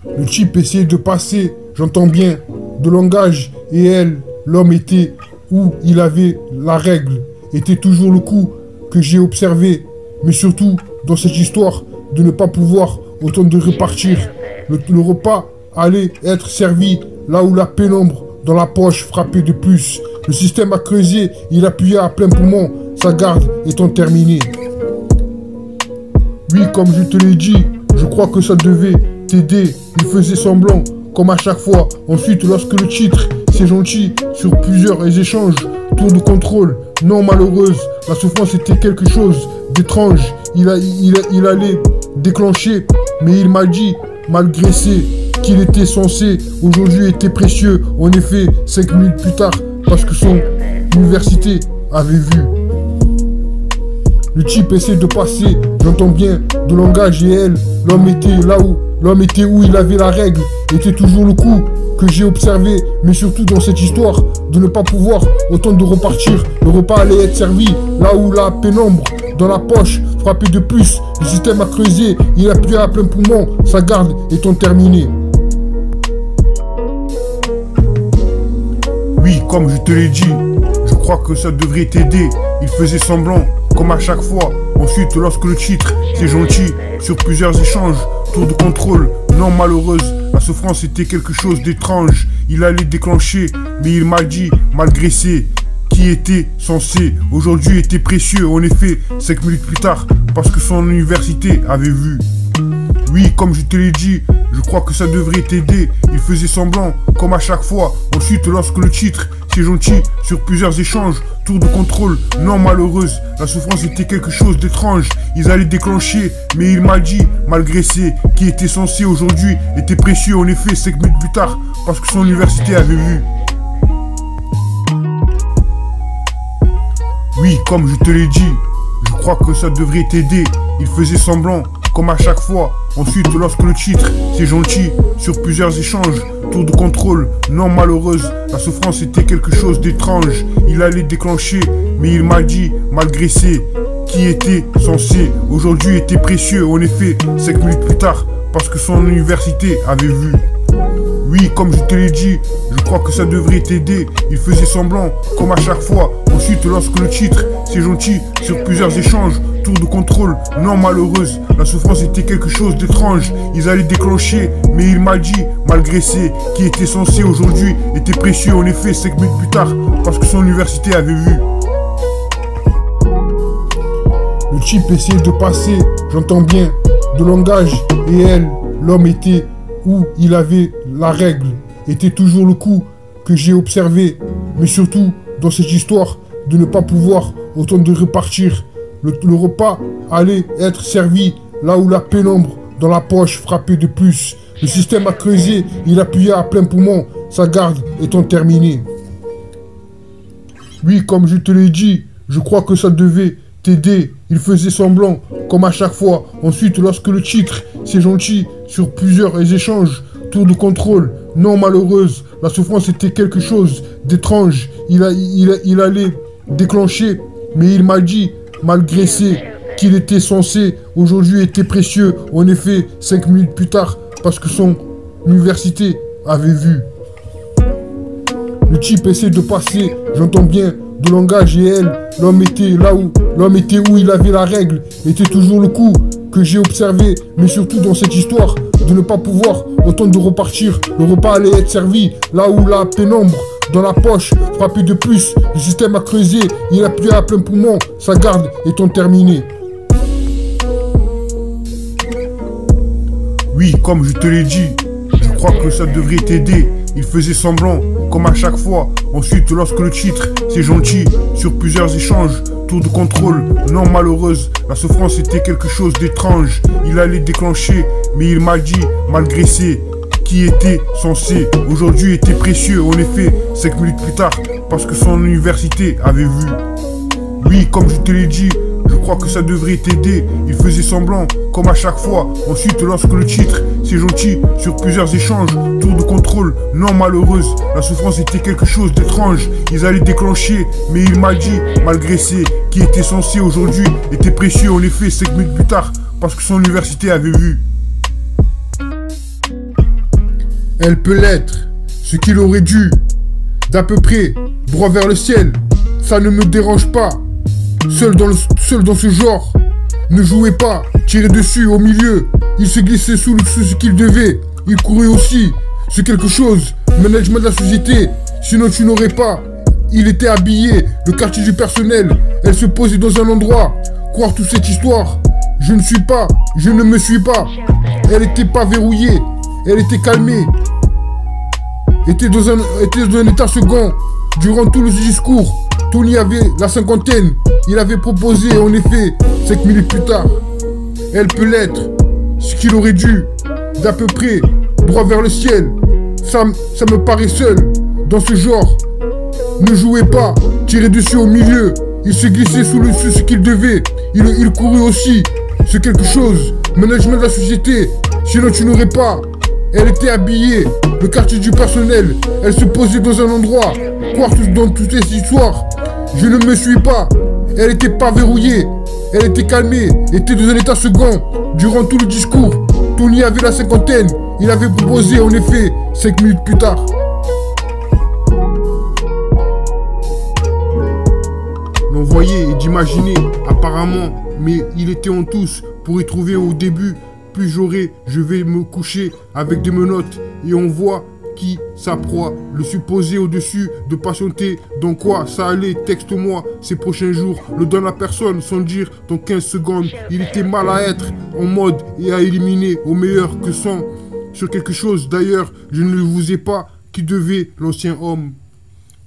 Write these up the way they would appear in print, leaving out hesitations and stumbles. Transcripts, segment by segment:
Le type essayait de passer, j'entends bien, de langage, et elle, l'homme était où il avait la règle, était toujours le coup que j'ai observé, mais surtout dans cette histoire de ne pas pouvoir autant de repartir. Le repas allait être servi là où la pénombre dans la poche frappait de plus. Le système a creusé, il appuyait à plein poumon, sa garde étant terminée. Oui, comme je te l'ai dit, je crois que ça devait t'aider. Il faisait semblant, comme à chaque fois. Ensuite, lorsque le titre, c'est gentil, sur plusieurs échanges, tour de contrôle, non malheureuse, la souffrance était quelque chose d'étrange. Il allait déclencher, mais il m'a dit, malgré qu'il était censé, aujourd'hui était précieux. En effet, 5 minutes plus tard, parce que son université avait vu. Le type essaie de passer, j'entends bien, de langage et elle, l'homme était où il avait la règle, était toujours le coup que j'ai observé, mais surtout dans cette histoire, de ne pas pouvoir autant de repartir. Le repas allait être servi, là où la pénombre, dans la poche, frappait de plus, le système a creusé, il appuyait à plein poumon, sa garde étant terminée. Oui, comme je te l'ai dit, je crois que ça devrait t'aider. Il faisait semblant, comme à chaque fois. Ensuite, lorsque le titre, c'est gentil, sur plusieurs échanges, tour de contrôle, non malheureuse, la souffrance était quelque chose d'étrange. Il allait déclencher, mais il m'a dit, malgré qui était censé, aujourd'hui était précieux. En effet, 5 minutes plus tard, parce que son université avait vu. Oui, comme je te l'ai dit, je crois que ça devrait t'aider. Il faisait semblant, comme à chaque fois. Ensuite, lorsque le titre, c'est gentil, sur plusieurs échanges, tour de contrôle, non malheureuse, la souffrance était quelque chose d'étrange. Ils allaient déclencher, mais il m'a dit, malgré qui était censé, aujourd'hui était précieux. En effet, 5 minutes plus tard, parce que son université avait vu. Oui, comme je te l'ai dit, je crois que ça devrait t'aider. Il faisait semblant, comme à chaque fois. Ensuite, lorsque le titre, c'est gentil, sur plusieurs échanges, tour de contrôle, non malheureuse, la souffrance était quelque chose d'étrange. Il allait déclencher, mais il m'a dit, malgré qui était censé, aujourd'hui était précieux. En effet, 5 minutes plus tard, parce que son université avait vu. Oui, comme je te l'ai dit, je crois que ça devrait t'aider. Il faisait semblant, comme à chaque fois. Ensuite, lorsque le titre, c'est gentil, sur plusieurs échanges, tour de contrôle, non malheureuse, la souffrance était quelque chose d'étrange. Ils allaient déclencher, mais il m'a dit, malgré qui était censé, aujourd'hui était précieux. En effet, 5 minutes plus tard, parce que son université avait vu. Le type essayait de passer, j'entends bien, de langage, et elle, l'homme était où il avait la règle, était toujours le coup que j'ai observé, mais surtout dans cette histoire de ne pas pouvoir autant de repartir. Le repas allait être servi là où la pénombre dans la poche frappait de plus. Le système a creusé, il appuyait à plein poumon, sa garde étant terminée. Oui, comme je te l'ai dit, je crois que ça devait t'aider. Il faisait semblant, comme à chaque fois. Ensuite, lorsque le titre, c'est gentil, sur plusieurs échanges, tour de contrôle, non malheureuse, la souffrance était quelque chose d'étrange. Il allait déclencher, mais il m'a dit, malgré qu'il était censé, aujourd'hui était précieux. En effet, 5 minutes plus tard, parce que son université avait vu. Le type essaie de passer, j'entends bien, de langage et elle, l'homme était où il avait la règle, était toujours le coup que j'ai observé, mais surtout dans cette histoire de ne pas pouvoir autant de repartir. Le repas allait être servi là où la pénombre dans la poche frappait de plus, le système a creusé, il appuyait à plein poumon, sa garde étant terminée. Oui, comme je te l'ai dit, je crois que ça devrait t'aider. Il faisait semblant, comme à chaque fois. Ensuite, lorsque le titre, c'est gentil, sur plusieurs échanges, tour de contrôle, non malheureuse, la souffrance était quelque chose d'étrange. Il allait déclencher, mais il m'a dit, malgré qui était censé, aujourd'hui était précieux. En effet, 5 minutes plus tard, parce que son université avait vu. Oui, comme je te l'ai dit, je crois que ça devrait t'aider. Il faisait semblant, comme à chaque fois. Ensuite, lorsque le titre, c'est gentil, sur plusieurs échanges, tour de contrôle, non malheureuse, la souffrance était quelque chose d'étrange. Ils allaient déclencher, mais il m'a dit, malgré qui était censé, aujourd'hui était précieux. En effet, 5 minutes plus tard, parce que son université avait vu. Elle peut l'être, ce qu'il aurait dû. D'à peu près, droit vers le ciel, ça ne me dérange pas. Seul dans ce genre, ne jouez pas, tirez dessus au milieu. Il se glissait sous ce qu'il devait. Il courait aussi, c'est quelque chose. Management de la société, sinon tu n'aurais pas. Il était habillé, le quartier du personnel. Elle se posait dans un endroit. Croire toute cette histoire, je ne me suis pas. Elle était pas verrouillée, elle était calmée. Était dans un état second. Durant tout le discours, Tony avait la cinquantaine. Il avait proposé, en effet, 5 minutes plus tard. Elle peut l'être, ce qu'il aurait dû. D'à peu près, droit vers le ciel. Ça me paraît seul, dans ce genre. Ne jouez pas, tirez dessus au milieu. Il se glissait sous ce qu'il devait. Il courait aussi, c'est quelque chose. Management de la société, sinon tu n'aurais pas. Elle était habillée, le quartier du personnel. Elle se posait dans un endroit. Croire dans toutes ces histoires, je ne me suis pas. Elle était pas verrouillée, elle était calmée, était dans un état second. Durant tout le discours, Tony avait la cinquantaine. Il avait proposé, en effet, 5 minutes plus tard. L'envoyer et d'imaginer, apparemment, mais il était en tous pour y trouver au début. Plus j'aurai, je vais me coucher avec des menottes et on voit qui sa proie. Le supposé au-dessus de patienter, dans quoi ça allait, texte-moi ces prochains jours. Le donne à personne sans dire dans 15 secondes. Il était mal à être en mode et à éliminer au meilleur que sans. Sur quelque chose d'ailleurs, je ne vous ai pas qui devait l'ancien homme.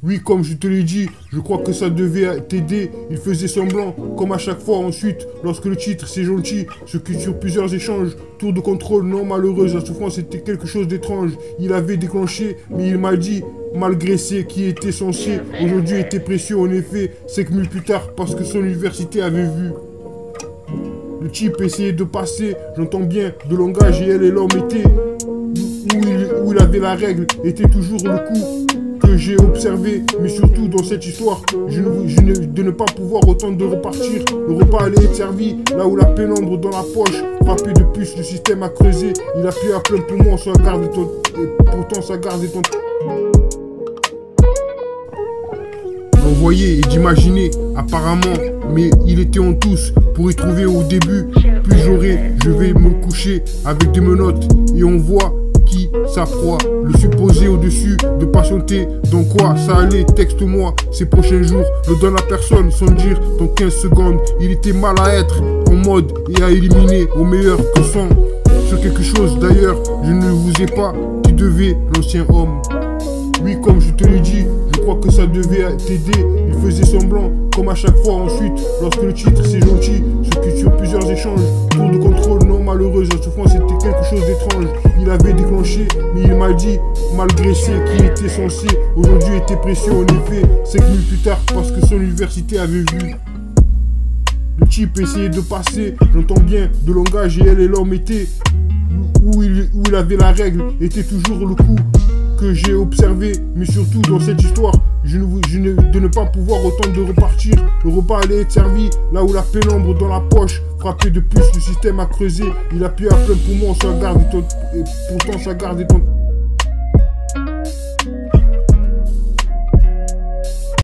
Oui, comme je te l'ai dit, je crois que ça devait t'aider. Il faisait semblant, comme à chaque fois ensuite, lorsque le titre c'est gentil, ce qui sur plusieurs échanges, tour de contrôle, non malheureuse, la souffrance était quelque chose d'étrange. Il avait déclenché, mais il m'a dit, malgré ce qui était censé, aujourd'hui était précieux en effet, 5 minutes plus tard, parce que son université avait vu. Le type essayait de passer, j'entends bien, de langage et elle et l'homme étaient, où il avait la règle, était toujours le coup. Que j'ai observé, mais surtout dans cette histoire, de ne pas pouvoir autant de repartir. Le repas allait être servi, là où la pénombre dans la poche, frappé de plus, le système a creusé. Il appuyait à plein poumon sur la garde et pourtant sa garde est en... D'envoyer et d'imaginer, apparemment, mais il était en tous pour y trouver au début. Plus j'aurai, je vais me coucher avec des menottes et on voit qui sa proie. Le supposé au-dessus de patienter, dans quoi ça allait, texte-moi ces prochains jours. Le donne à personne sans dire dans 15 secondes. Il était mal à être en mode et à éliminer au meilleur que sans. Sur quelque chose d'ailleurs, je ne vous ai pas qui devait l'ancien homme. Oui, comme je te l'ai dit, je crois que ça devait t'aider. Il faisait semblant, comme à chaque fois ensuite, lorsque le titre c'est gentil, ce qui sur plusieurs échanges, tour de contrôle, non malheureuse, la souffrance était quelque chose d'étrange. Il avait déclenché, mais il m'a dit, malgré ce qui était censé, aujourd'hui était précieux en effet, 5 minutes plus tard, parce que son université avait vu. Le type essayait de passer, j'entends bien, de langage et elle et l'homme étaient, où il avait la règle, était toujours le coup. Que j'ai observé, mais surtout dans cette histoire, de ne pas pouvoir autant de repartir. Le repas allait être servi, là où la pénombre dans la poche, frappé de plus, le système a creusé. Il appuyait à plein poumon sur la garde, et pourtant sa garde est en...